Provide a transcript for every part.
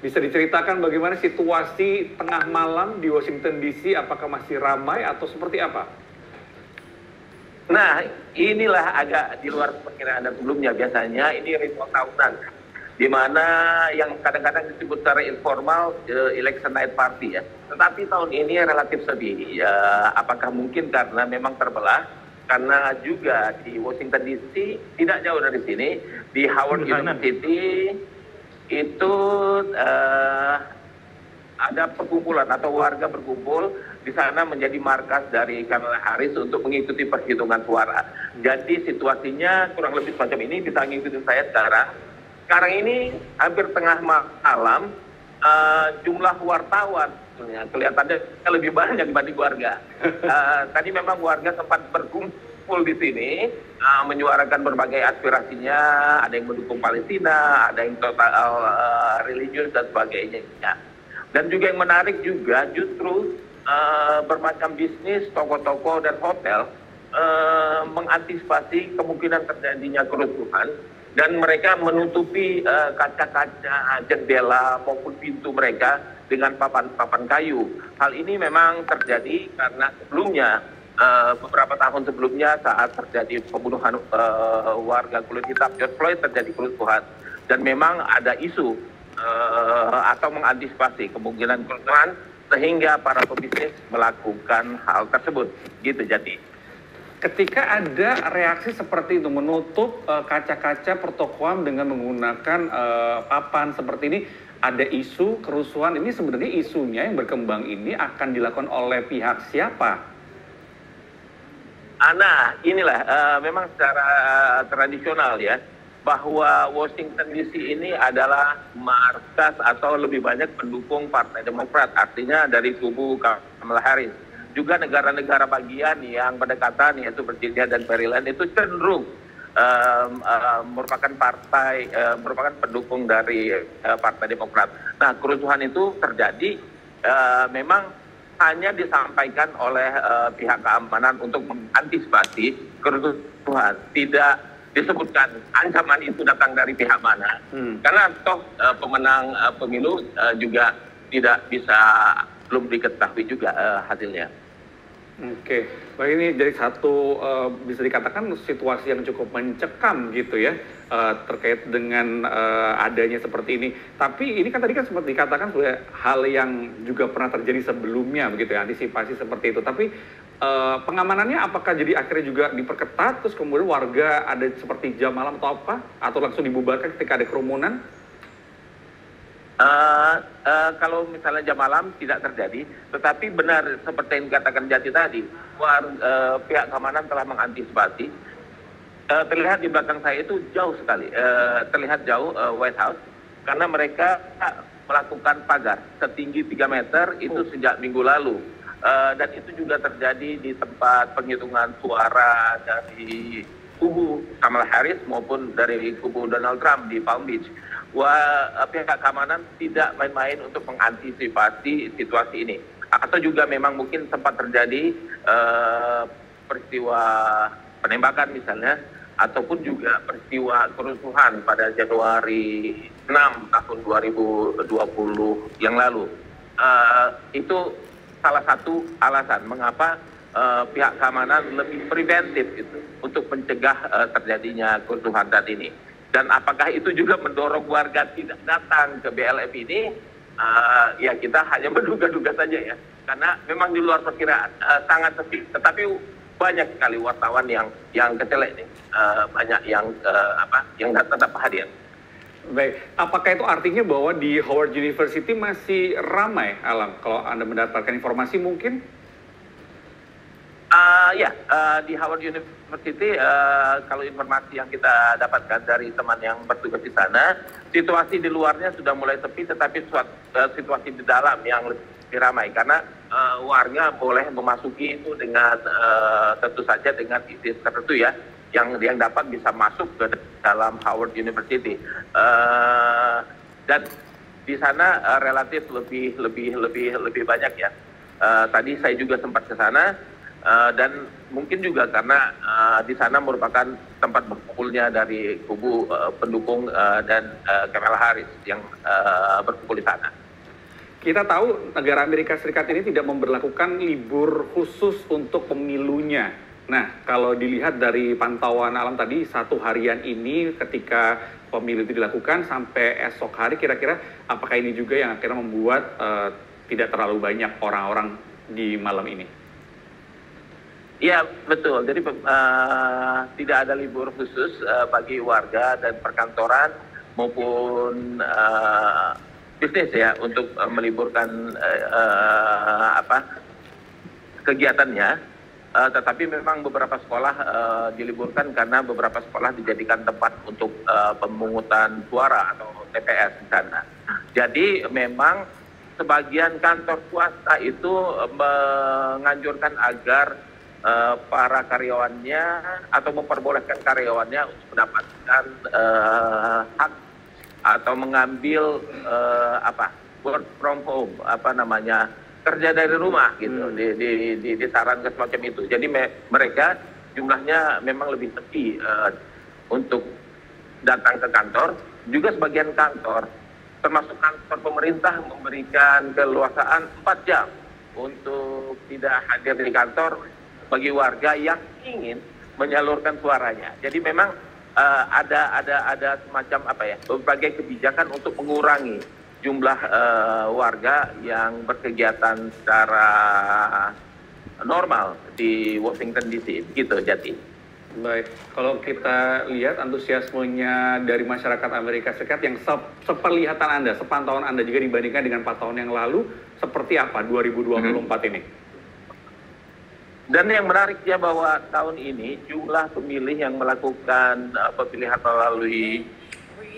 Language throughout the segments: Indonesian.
Bisa diceritakan bagaimana situasi tengah malam di Washington DC, apakah masih ramai atau seperti apa? Nah, inilah agak di luar perkiraan Anda sebelumnya. Biasanya ini ritual tahunan, di mana yang kadang-kadang disebut secara informal election night party ya. Tetapi tahun ini relatif sepi. Ya, apakah mungkin karena memang terbelah? Karena juga di Washington DC, tidak jauh dari sini, di Howard University, itu ada perkumpulan atau warga berkumpul di sana menjadi markas dari Kamala Harris untuk mengikuti perhitungan suara. Jadi situasinya kurang lebih semacam ini, bisa ngikutin saya sekarang. Sekarang ini hampir tengah malam, jumlah wartawan kelihatannya lebih banyak dibanding warga. Tadi memang warga sempat berkumpul di sini, menyuarakan berbagai aspirasinya, ada yang mendukung Palestina, ada yang total religius dan sebagainya. Dan juga yang menarik juga justru bermacam bisnis, toko-toko dan hotel mengantisipasi kemungkinan terjadinya kerusuhan dan mereka menutupi kaca-kaca jendela maupun pintu mereka dengan papan-papan kayu. Hal ini memang terjadi karena sebelumnya beberapa tahun sebelumnya saat terjadi pembunuhan warga kulit hitam George Floyd terjadi kerusuhan dan memang ada isu atau mengantisipasi kemungkinan kerusuhan sehingga para pebisnis melakukan hal tersebut. Gitu jadi. Ketika ada reaksi seperti itu, menutup kaca-kaca pertokoan dengan menggunakan papan seperti ini, ada isu kerusuhan. Ini sebenarnya isunya yang berkembang ini akan dilakukan oleh pihak siapa? Nah, inilah memang secara tradisional ya, bahwa Washington DC ini adalah markas atau lebih banyak pendukung Partai Demokrat, artinya dari kubu Kamala Harris. Juga negara-negara bagian yang berdekatan yaitu Virginia dan Maryland itu cenderung merupakan merupakan pendukung dari Partai Demokrat. Nah, kerusuhan itu terjadi memang hanya disampaikan oleh pihak keamanan untuk mengantisipasi kerusuhan. Tidak disebutkan ancaman itu datang dari pihak mana. Karena toh pemenang pemilu juga tidak bisa, belum diketahui juga hasilnya. Oke, baik, ini dari satu bisa dikatakan situasi yang cukup mencekam gitu ya, terkait dengan adanya seperti ini. Tapi ini kan tadi kan sempat dikatakan sebagai hal yang juga pernah terjadi sebelumnya begitu ya, antisipasi seperti itu. Tapi pengamanannya apakah jadi akhirnya juga diperketat, terus kemudian warga ada seperti jam malam atau apa, atau langsung dibubarkan ketika ada kerumunan? Kalau misalnya jam malam tidak terjadi, tetapi benar seperti yang dikatakan Jati tadi, pihak keamanan telah mengantisipasi. Terlihat di belakang saya itu jauh sekali, terlihat jauh White House, karena mereka melakukan pagar setinggi 3 meter itu sejak minggu lalu. Dan itu juga terjadi di tempat penghitungan suara dari kubu Kamala Harris maupun dari kubu Donald Trump di Palm Beach. Pihak keamanan tidak main-main untuk mengantisipasi situasi ini. Atau juga memang mungkin sempat terjadi peristiwa penembakan misalnya, ataupun juga peristiwa kerusuhan pada Januari 6 tahun 2020 yang lalu. Itu salah satu alasan mengapa pihak keamanan lebih preventif gitu, untuk mencegah terjadinya kerusuhan saat ini. Dan apakah itu juga mendorong warga tidak datang ke BLM ini? Ya kita hanya menduga-duga saja ya, karena memang di luar perkiraan, sangat sepi. Tetapi banyak sekali wartawan yang kecelek nih, banyak yang tetap hadir. Baik, apakah itu artinya bahwa di Howard University masih ramai, Alam? Kalau Anda mendapatkan informasi mungkin? Di Howard University, kalau informasi yang kita dapatkan dari teman yang bertugas di sana, situasi di luarnya sudah mulai sepi, tetapi situasi di dalam yang lebih ramai. Karena warga boleh memasuki itu dengan tentu saja dengan izin tertentu ya, yang dapat bisa masuk ke dalam Howard University. Dan di sana relatif lebih banyak ya. Tadi saya juga sempat ke sana. Dan mungkin juga karena di sana merupakan tempat berkumpulnya dari kubu pendukung dan Kamala Harris yang berkumpul di sana. Kita tahu negara Amerika Serikat ini tidak memberlakukan libur khusus untuk pemilunya. Nah, kalau dilihat dari pantauan Alam tadi, 1 harian ini ketika pemilu itu dilakukan sampai esok hari, kira-kira apakah ini juga yang akhirnya membuat tidak terlalu banyak orang-orang di malam ini? Iya, betul. Jadi tidak ada libur khusus bagi warga dan perkantoran maupun bisnis ya untuk meliburkan kegiatannya. Tetapi memang beberapa sekolah diliburkan karena beberapa sekolah dijadikan tempat untuk pemungutan suara atau TPS di sana. Jadi memang sebagian kantor swasta itu menganjurkan agar para karyawannya atau memperbolehkan karyawannya untuk mendapatkan hak atau mengambil work from home, kerja dari rumah gitu, disarankan semacam itu. Jadi mereka jumlahnya memang lebih sepi untuk datang ke kantor. Juga sebagian kantor, termasuk kantor pemerintah, memberikan keleluasaan 4 jam untuk tidak hadir di kantor bagi warga yang ingin menyalurkan suaranya. Jadi memang ada semacam berbagai kebijakan untuk mengurangi jumlah warga yang berkegiatan secara normal di Washington DC, gitu Jati. Baik, kalau kita lihat antusiasmenya dari masyarakat Amerika Serikat yang sepenglihatan Anda, sepantauan Anda juga dibandingkan dengan 4 tahun yang lalu, seperti apa 2024 ini? Dan yang menariknya bahwa tahun ini jumlah pemilih yang melakukan pemilihan melalui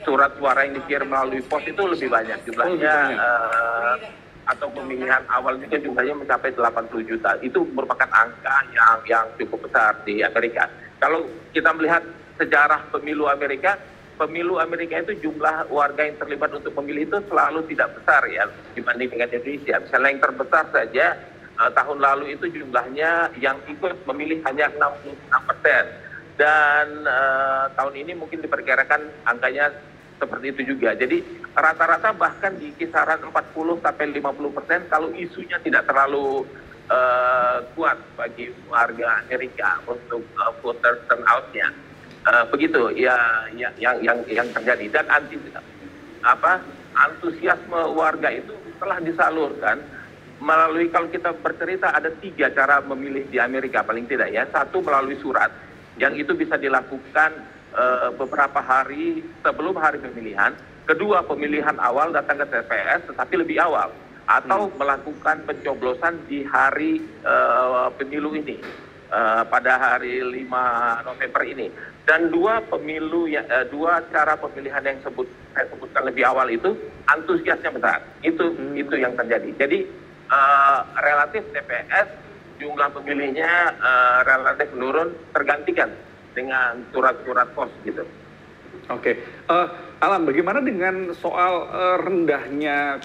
surat suara yang dikirim melalui pos itu lebih banyak jumlahnya, atau pemilihan awal juga jumlahnya mencapai 80 juta. Itu merupakan angka yang cukup besar di Amerika. Kalau kita melihat sejarah pemilu Amerika itu jumlah warga yang terlibat untuk memilih itu selalu tidak besar ya dibanding dengan Indonesia. Misalnya yang terbesar saja tahun lalu itu jumlahnya yang ikut memilih hanya 66%. Dan tahun ini mungkin diperkirakan angkanya seperti itu juga. Jadi rata-rata bahkan di kisaran 40-50% kalau isunya tidak terlalu kuat bagi warga Amerika untuk voter turnout-nya. Begitu ya yang terjadi. Dan antusiasme warga itu telah disalurkan melalui, kalau kita bercerita ada 3 cara memilih di Amerika paling tidak ya. 1 melalui surat yang itu bisa dilakukan beberapa hari sebelum hari pemilihan. 2 pemilihan awal datang ke TPS tetapi lebih awal, atau melakukan pencoblosan di hari pemilu ini pada hari 5 November ini. Dan 2 cara pemilihan yang saya sebutkan lebih awal itu antusiasnya besar. Itu yang terjadi. Jadi relatif TPS jumlah pemilihnya relatif menurun, tergantikan dengan surat-surat pos gitu. Oke, Alam, bagaimana dengan soal rendahnya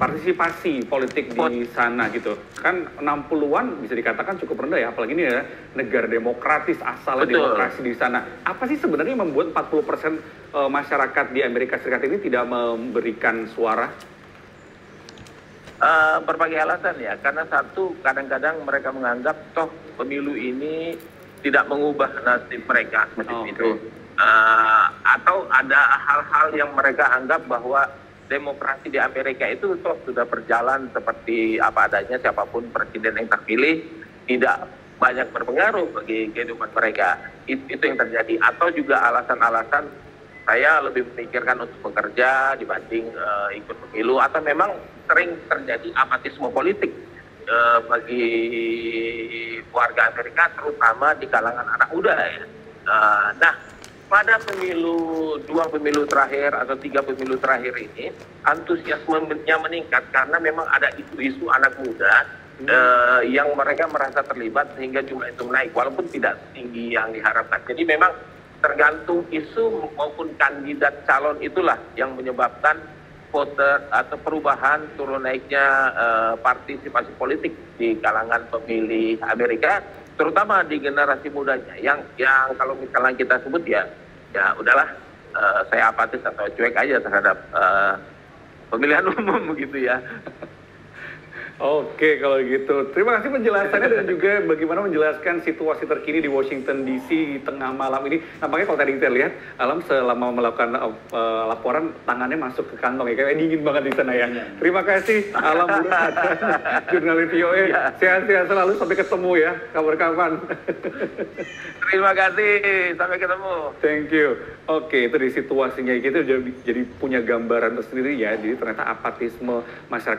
partisipasi politik di sana gitu? Kan 60-an bisa dikatakan cukup rendah ya, apalagi ini ya negara demokratis, asal demokrasi di sana. Apa sih sebenarnya membuat 40% masyarakat di Amerika Serikat ini tidak memberikan suara? Berbagai alasan ya, karena satu, kadang-kadang mereka menganggap toh pemilu ini tidak mengubah nasib mereka seperti itu, atau ada hal-hal yang mereka anggap bahwa demokrasi di Amerika itu toh sudah berjalan seperti apa adanya, siapapun presiden yang terpilih tidak banyak berpengaruh bagi kehidupan mereka. Itu yang terjadi. Atau juga alasan-alasan saya lebih memikirkan untuk bekerja dibanding ikut pemilu, atau memang sering terjadi apatisme politik bagi warga Amerika, terutama di kalangan anak muda ya. Nah, pada 2 pemilu terakhir atau 3 pemilu terakhir ini, antusiasmenya meningkat karena memang ada isu-isu anak muda yang mereka merasa terlibat sehingga jumlah itu naik, walaupun tidak setinggi yang diharapkan. Jadi memang tergantung isu maupun kandidat calon itulah yang menyebabkan voter atau perubahan turun naiknya partisipasi politik di kalangan pemilih Amerika, terutama di generasi mudanya yang kalau misalnya kita sebut ya udahlah, saya apatis atau cuek aja terhadap pemilihan umum begitu ya. Oke, kalau gitu. Terima kasih penjelasannya dan juga bagaimana menjelaskan situasi terkini di Washington DC di tengah malam ini. Nampaknya kalau tadi kita lihat, Alam selama melakukan laporan, tangannya masuk ke kantong ya. Kayak dingin banget di sana ya. Terima kasih, Alam Burhan, jurnalis VOA. Sehat-sehat selalu, sampai ketemu ya, kapan-kapan. Terima kasih, sampai ketemu. Thank you. Oke, itu di situasinya gitu jadi punya gambaran tersendiri ya. Jadi ternyata apatisme masyarakat